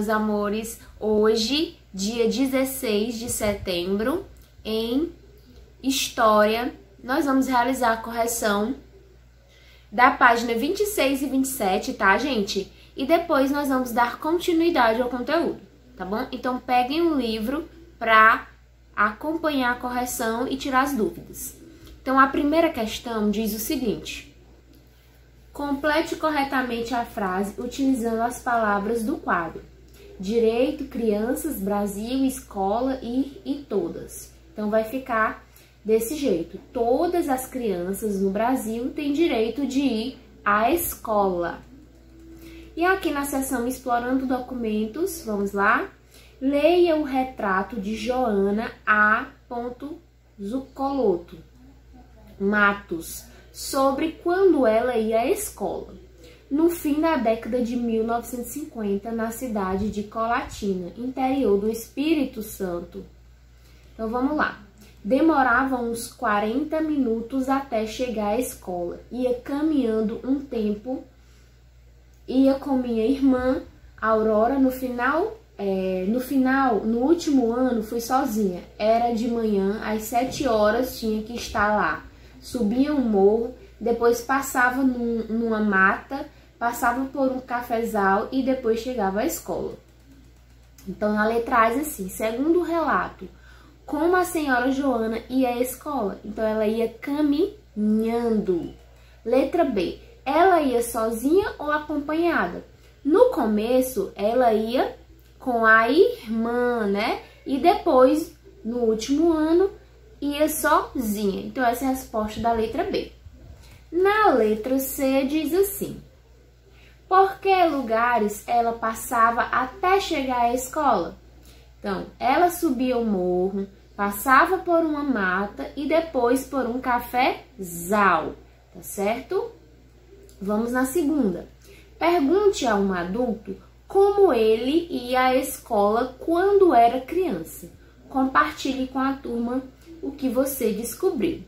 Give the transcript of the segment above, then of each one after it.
meus amores, hoje, dia 16 de setembro, em História, nós vamos realizar a correção da página 26 e 27, tá, gente? E depois nós vamos dar continuidade ao conteúdo, tá bom? Então, peguem um livro para acompanhar a correção e tirar as dúvidas. Então, a primeira questão diz o seguinte: complete corretamente a frase utilizando as palavras do quadro. Direito, crianças, Brasil, escola e todas. Então, vai ficar desse jeito. Todas as crianças no Brasil têm direito de ir à escola. E aqui na seção Explorando Documentos, vamos lá? Leia o retrato de Joana A. Zucoloto Matos sobre quando ela ia à escola, no fim da década de 1950, na cidade de Colatina, interior do Espírito Santo. Então, vamos lá. Demorava uns 40 minutos até chegar à escola. Ia caminhando um tempo, ia com minha irmã, Aurora, no último ano, fui sozinha. Era de manhã, às 7 horas, tinha que estar lá. Subia um morro, depois passava numa mata, passava por um cafezal e depois chegava à escola. Então, na letra A diz assim: segundo o relato, como a senhora Joana ia à escola? Então, ela ia caminhando. Letra B, ela ia sozinha ou acompanhada? No começo, ela ia com a irmã, né? E depois, no último ano, ia sozinha. Então, essa é a resposta da letra B. Na letra C, diz assim: por que lugares ela passava até chegar à escola? Então, ela subia o morro, passava por uma mata e depois por um cafezal, tá certo? Vamos na segunda. Pergunte a um adulto como ele ia à escola quando era criança. Compartilhe com a turma o que você descobriu.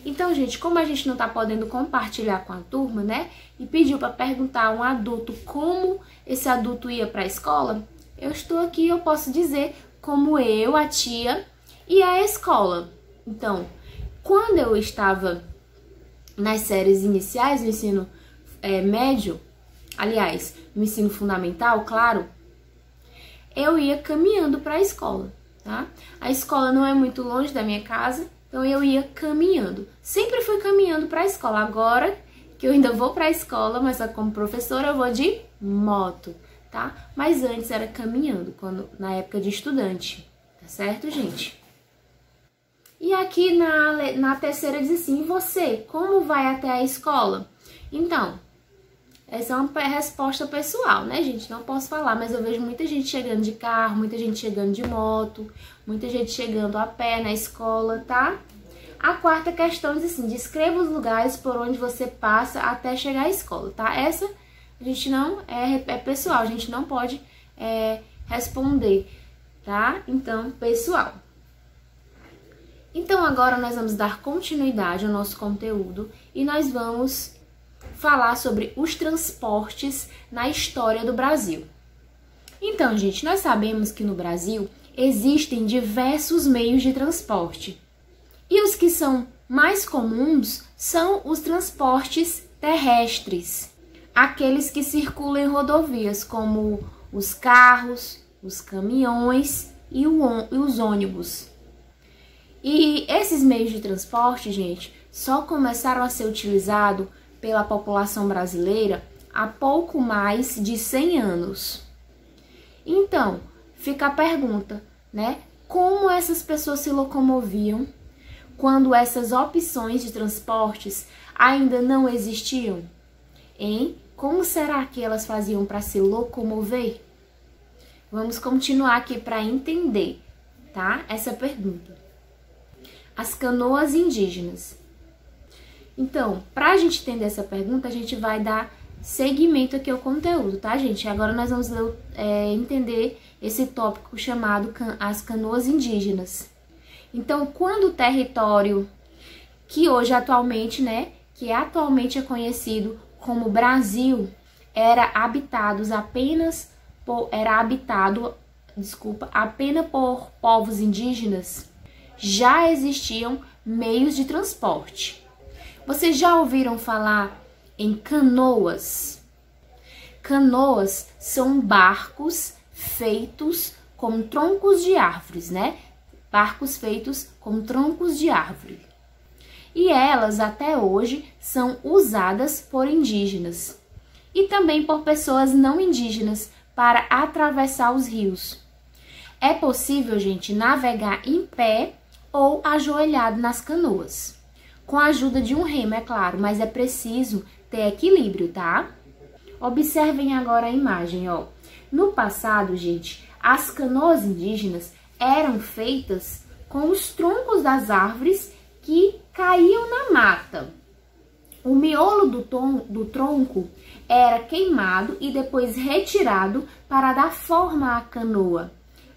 Então, gente, como a gente não tá podendo compartilhar com a turma, né? E pediu para perguntar a um adulto como esse adulto ia para a escola, eu estou aqui, eu posso dizer como eu, a tia, ia à escola. Então, quando eu estava nas séries iniciais do ensino médio, aliás, no ensino fundamental, claro, eu ia caminhando para a escola, tá? A escola não é muito longe da minha casa, então eu ia caminhando. Sempre fui caminhando para a escola. Agora que eu ainda vou para a escola, mas como professora eu vou de moto, tá? Mas antes era caminhando, na época de estudante, tá certo, gente? E aqui na terceira diz assim: e você, como vai até a escola? Então, essa é uma resposta pessoal, né, gente? Não posso falar, mas eu vejo muita gente chegando de carro, muita gente chegando de moto, muita gente chegando a pé na escola, tá? A quarta questão diz assim: descreva os lugares por onde você passa até chegar à escola, tá? Essa a gente não é pessoal, a gente não pode responder, tá? Então, pessoal. Então, agora nós vamos dar continuidade ao nosso conteúdo e nós vamos falar sobre os transportes na história do Brasil. Então, gente, nós sabemos que no Brasil existem diversos meios de transporte. E os que são mais comuns são os transportes terrestres, aqueles que circulam em rodovias, como os carros, os caminhões e os ônibus. E esses meios de transporte, gente, só começaram a ser utilizados pela população brasileira há pouco mais de 100 anos. Então, fica a pergunta, né? Como essas pessoas se locomoviam quando essas opções de transportes ainda não existiam? Hein? Como será que elas faziam para se locomover? Vamos continuar aqui para entender, tá? Essa pergunta. As canoas indígenas. Então, para a gente entender essa pergunta, a gente vai dar seguimento aqui ao conteúdo, tá, gente? Agora nós vamos entender esse tópico chamado as canoas indígenas. Então, quando o território que hoje atualmente, né, que atualmente é conhecido como Brasil, era habitado apenas era habitado, apenas por povos indígenas, já existiam meios de transporte. Vocês já ouviram falar em canoas? Canoas são barcos feitos com troncos de árvores, né? Barcos feitos com troncos de árvore. E elas, até hoje, são usadas por indígenas e também por pessoas não indígenas para atravessar os rios. É possível, gente, navegar em pé ou ajoelhado nas canoas, com a ajuda de um remo, é claro, mas é preciso ter equilíbrio, tá? Observem agora a imagem, ó. No passado, gente, as canoas indígenas eram feitas com os troncos das árvores que caíam na mata. O miolo do tronco era queimado e depois retirado para dar forma à canoa.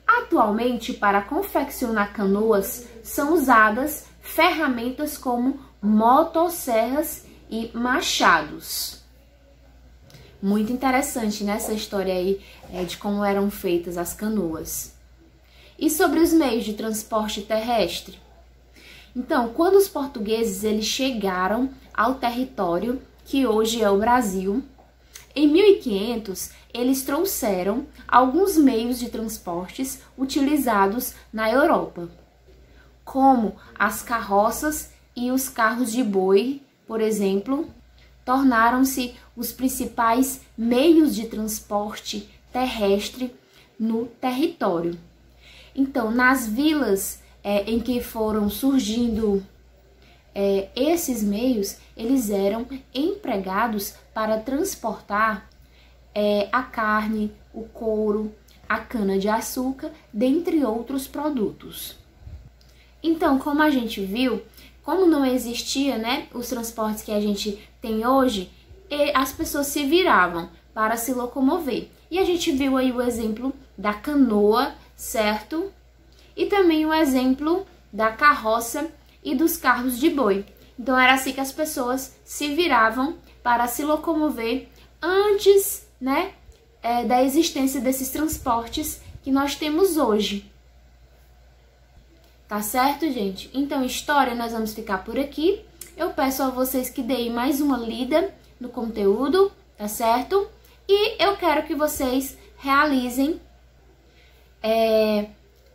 Atualmente, para confeccionar canoas, são usadas ferramentas como motosserras e machados. Muito interessante, né, essa história aí de como eram feitas as canoas. E sobre os meios de transporte terrestre? Então, quando os portugueses eles chegaram ao território que hoje é o Brasil, em 1500 eles trouxeram alguns meios de transportes utilizados na Europa, como as carroças e os carros de boi, por exemplo, tornaram-se os principais meios de transporte terrestre no território. Então, nas vilas em que foram surgindo esses meios, eles eram empregados para transportar a carne, o couro, a cana-de-açúcar, dentre outros produtos. Então, como a gente viu, como não existia, né, os transportes que a gente tem hoje, as pessoas se viravam para se locomover. E a gente viu aí o exemplo da canoa, certo? E também o exemplo da carroça e dos carros de boi. Então era assim que as pessoas se viravam para se locomover antes, né, da existência desses transportes que nós temos hoje. Tá certo, gente? Então, história, nós vamos ficar por aqui. Eu peço a vocês que deem mais uma lida no conteúdo, tá certo? E eu quero que vocês realizem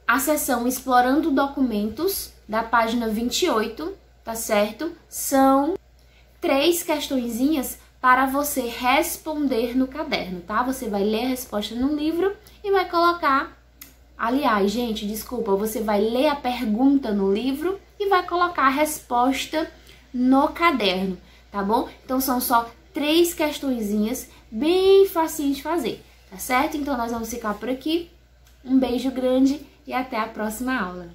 a seção Explorando Documentos, da página 28, tá certo? São 3 questõezinhas para você responder no caderno, tá? Você vai ler a resposta no livro e vai colocar... Aliás, gente, desculpa, você vai ler a pergunta no livro e vai colocar a resposta no caderno, tá bom? Então, são só 3 questõezinhas bem facinho de fazer, tá certo? Então, nós vamos ficar por aqui. Um beijo grande e até a próxima aula.